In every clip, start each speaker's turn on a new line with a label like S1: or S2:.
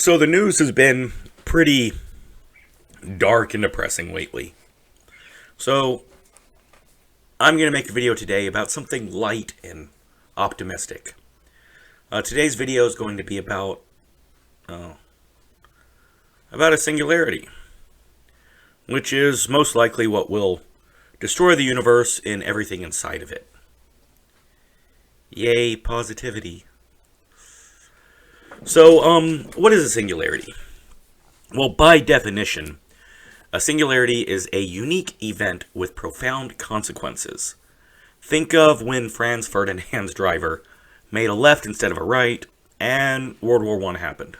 S1: So the news has been pretty dark and depressing lately. So I'm going to make a video today about something light and optimistic. Today's video is going to be about a singularity, which is most likely what will destroy the universe and everything inside of it. Yay, positivity. So, what is a singularity? Well, by definition, a singularity is a unique event with profound consequences. Think of when Franz Ferdinand's driver made a left instead of a right, and World War I happened.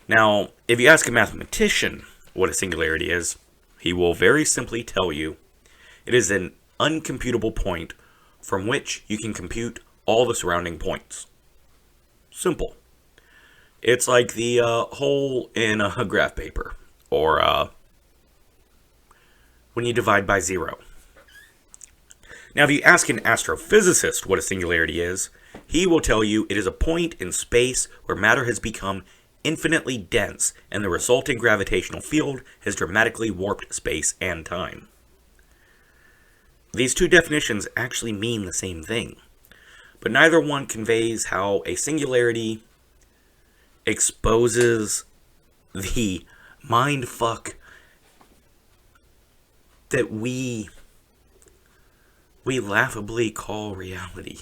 S1: Now, if you ask a mathematician what a singularity is, he will very simply tell you it is an uncomputable point from which you can compute all the surrounding points. Simple. It's like the hole in a graph paper, or when you divide by zero. Now, if you ask an astrophysicist what a singularity is, he will tell you it is a point in space where matter has become infinitely dense, and the resulting gravitational field has dramatically warped space and time. These two definitions actually mean the same thing, but neither one conveys how a singularity exposes the mindfuck that we laughably call reality.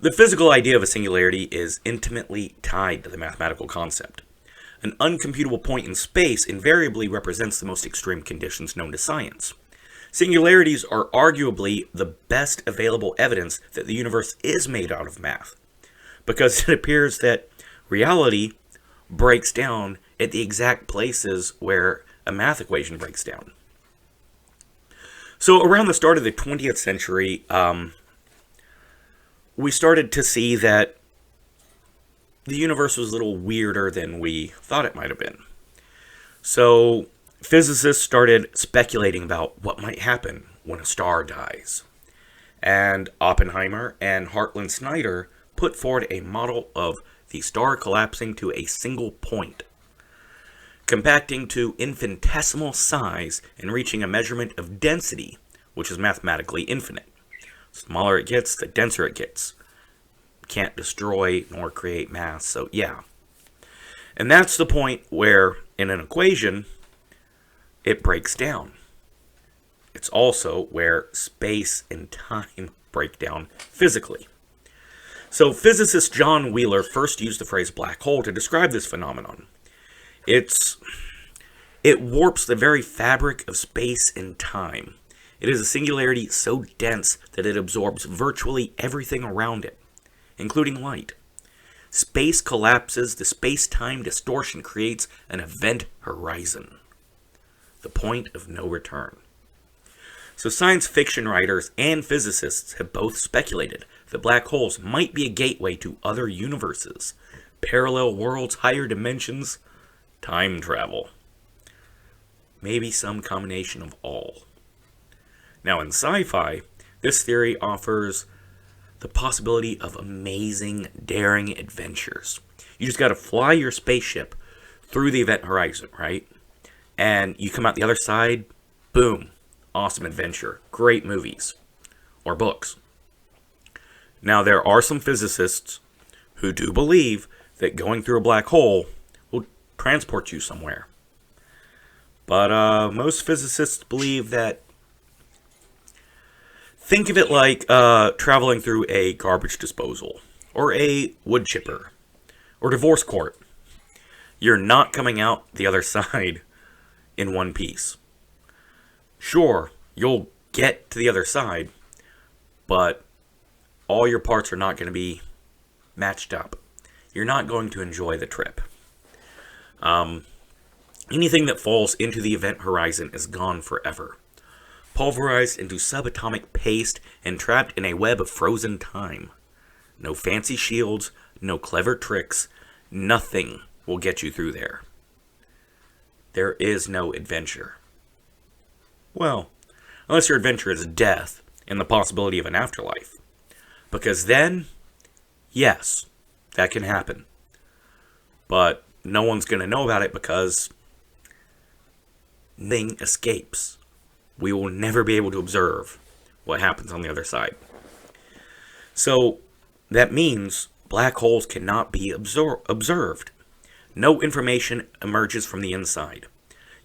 S1: The physical idea of a singularity is intimately tied to the mathematical concept. An uncomputable point in space invariably represents the most extreme conditions known to science. Singularities are arguably the best available evidence that the universe is made out of math, because it appears that reality breaks down at the exact places where a math equation breaks down. So around the start of the 20th century, we started to see that the universe was a little weirder than we thought it might have been. So physicists started speculating about what might happen when a star dies. And Oppenheimer and Hartland Snyder put forward a model of the star collapsing to a single point, compacting to infinitesimal size and reaching a measurement of density, which is mathematically infinite. The smaller it gets, the denser it gets. Can't destroy nor create mass, so yeah. And that's the point where, in an equation, it breaks down. It's also where space and time break down physically. So physicist John Wheeler first used the phrase black hole to describe this phenomenon. It warps the very fabric of space and time. It is a singularity so dense that it absorbs virtually everything around it, including light. Space collapses, the space-time distortion creates an event horizon, the point of no return. So science fiction writers and physicists have both speculated that black holes might be a gateway to other universes, parallel worlds, higher dimensions, time travel. Maybe some combination of all. Now in sci-fi, this theory offers the possibility of amazing, daring adventures. You just got to fly your spaceship through the event horizon, right? And you come out the other side, boom, awesome adventure, great movies or books. Now there are some physicists who do believe that going through a black hole will transport you somewhere. But most physicists believe that, think of it like traveling through a garbage disposal, or a wood chipper, or divorce court. You're not coming out the other side in one piece. Sure, you'll get to the other side, but all your parts are not going to be matched up. You're not going to enjoy the trip. Anything that falls into the event horizon is gone forever, pulverized into subatomic paste and trapped in a web of frozen time. No fancy shields, no clever tricks, nothing will get you through there. There is no adventure. Well, unless your adventure is death and the possibility of an afterlife. Because then, yes, that can happen. But no one's going to know about it because thing escapes. We will never be able to observe what happens on the other side. So that means black holes cannot be observed. No information emerges from the inside.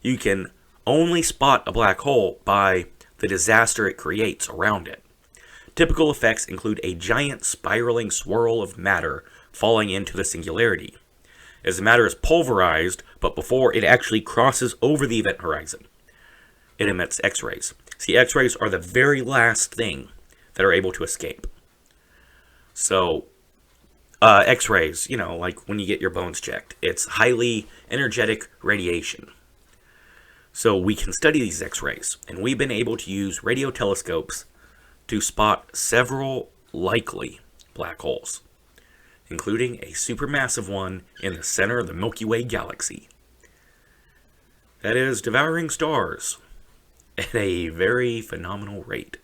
S1: You can only spot a black hole by the disaster it creates around it. Typical effects include a giant spiraling swirl of matter falling into the singularity. As the matter is pulverized, but before it actually crosses over the event horizon, it emits X-rays. See, X-rays are the very last thing that are able to escape. So, X-rays, like when you get your bones checked, it's highly energetic radiation. So we can study these X-rays, and we've been able to use radio telescopes to spot several likely black holes, including a supermassive one in the center of the Milky Way galaxy that is devouring stars at a very phenomenal rate.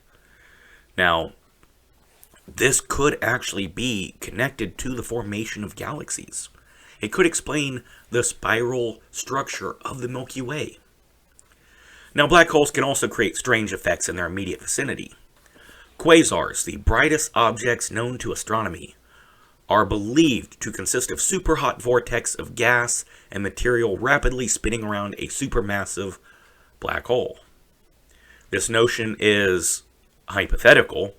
S1: Now, this could actually be connected to the formation of galaxies. It could explain the spiral structure of the Milky Way. Now, black holes can also create strange effects in their immediate vicinity. Quasars, the brightest objects known to astronomy, are believed to consist of superhot vortex of gas and material rapidly spinning around a supermassive black hole. This notion is hypothetical,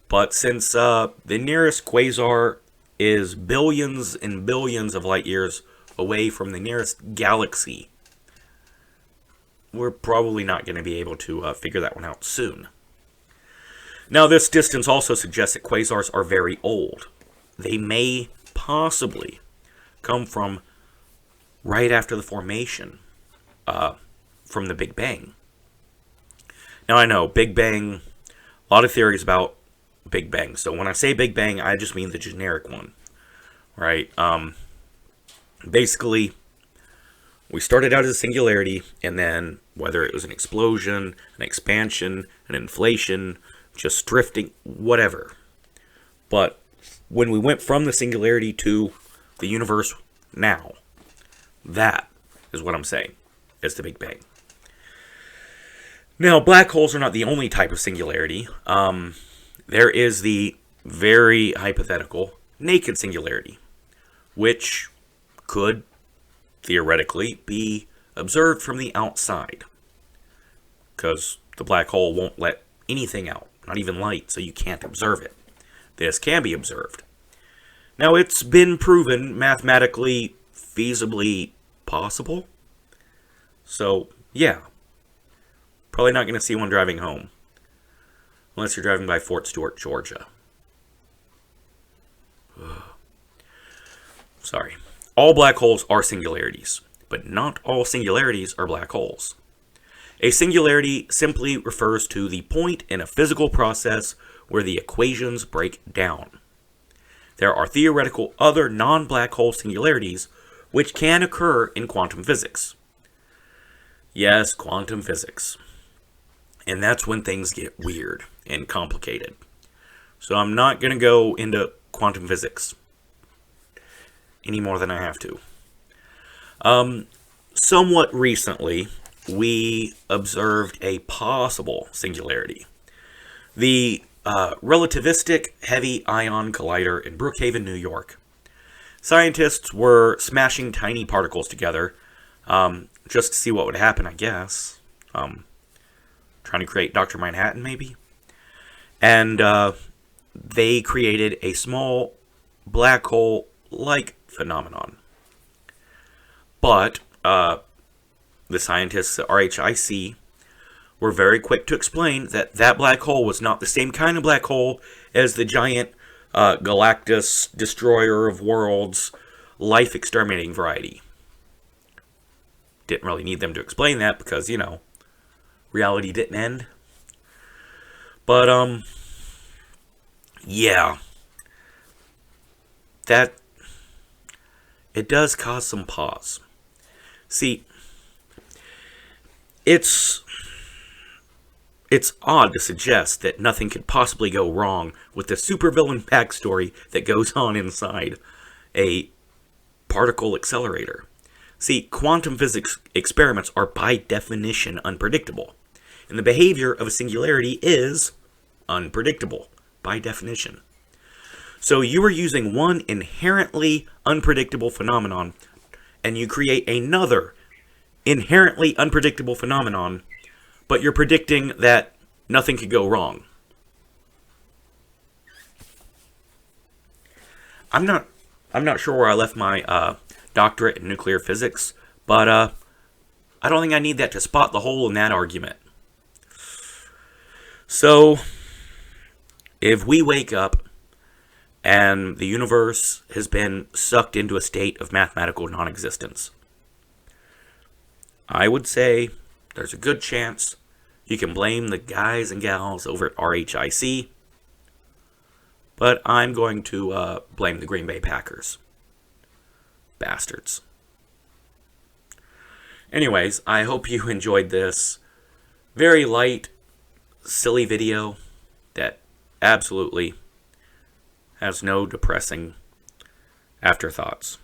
S1: but since the nearest quasar is billions and billions of light years away from the nearest galaxy, we're probably not going to be able to figure that one out soon. Now, this distance also suggests that quasars are very old. They may possibly come from right after the formation from the Big Bang. Now, I know, Big Bang, a lot of theories about Big Bang. So when I say Big Bang, I just mean the generic one, right? Basically, we started out as a singularity, and then whether it was an explosion, an expansion, an inflation, just drifting, whatever. But when we went from the singularity to the universe now, that is what I'm saying is the Big Bang. Now, black holes are not the only type of singularity. There is the very hypothetical naked singularity, which could theoretically be observed from the outside, because the black hole won't let anything out, not even light, so you can't observe it. This can be observed. Now, it's been proven mathematically feasibly possible, so yeah, probably not going to see one driving home, unless you're driving by Fort Stewart, Georgia. Sorry. All black holes are singularities, but not all singularities are black holes. A singularity simply refers to the point in a physical process where the equations break down. There are theoretical other non-black hole singularities which can occur in quantum physics. Yes, quantum physics. And that's when things get weird and complicated. So I'm not going to go into quantum physics any more than I have to. Somewhat recently, we observed a possible singularity. The relativistic heavy ion collider in Brookhaven, New York. Scientists were smashing tiny particles together just to see what would happen, I guess. Trying to create Dr. Manhattan, maybe? And they created a small black hole-like phenomenon. But the scientists at RHIC were very quick to explain that that black hole was not the same kind of black hole as the giant Galactus destroyer of worlds life exterminating variety. Didn't really need them to explain that because, reality didn't end. But, yeah. It does cause some pause. See, it's odd to suggest that nothing could possibly go wrong with the supervillain backstory that goes on inside a particle accelerator. See, quantum physics experiments are by definition unpredictable, and the behavior of a singularity is unpredictable by definition. So you are using one inherently unpredictable phenomenon, and you create another inherently unpredictable phenomenon, but you're predicting that nothing could go wrong. I'm not sure where I left my doctorate in nuclear physics, but I don't think I need that to spot the hole in that argument. So, if we wake up and the universe has been sucked into a state of mathematical non-existence, I would say there's a good chance you can blame the guys and gals over at RHIC, but I'm going to blame the Green Bay Packers. Bastards. Anyways, I hope you enjoyed this very light, silly video that absolutely has no depressing afterthoughts.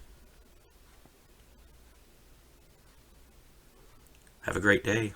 S1: Have a great day.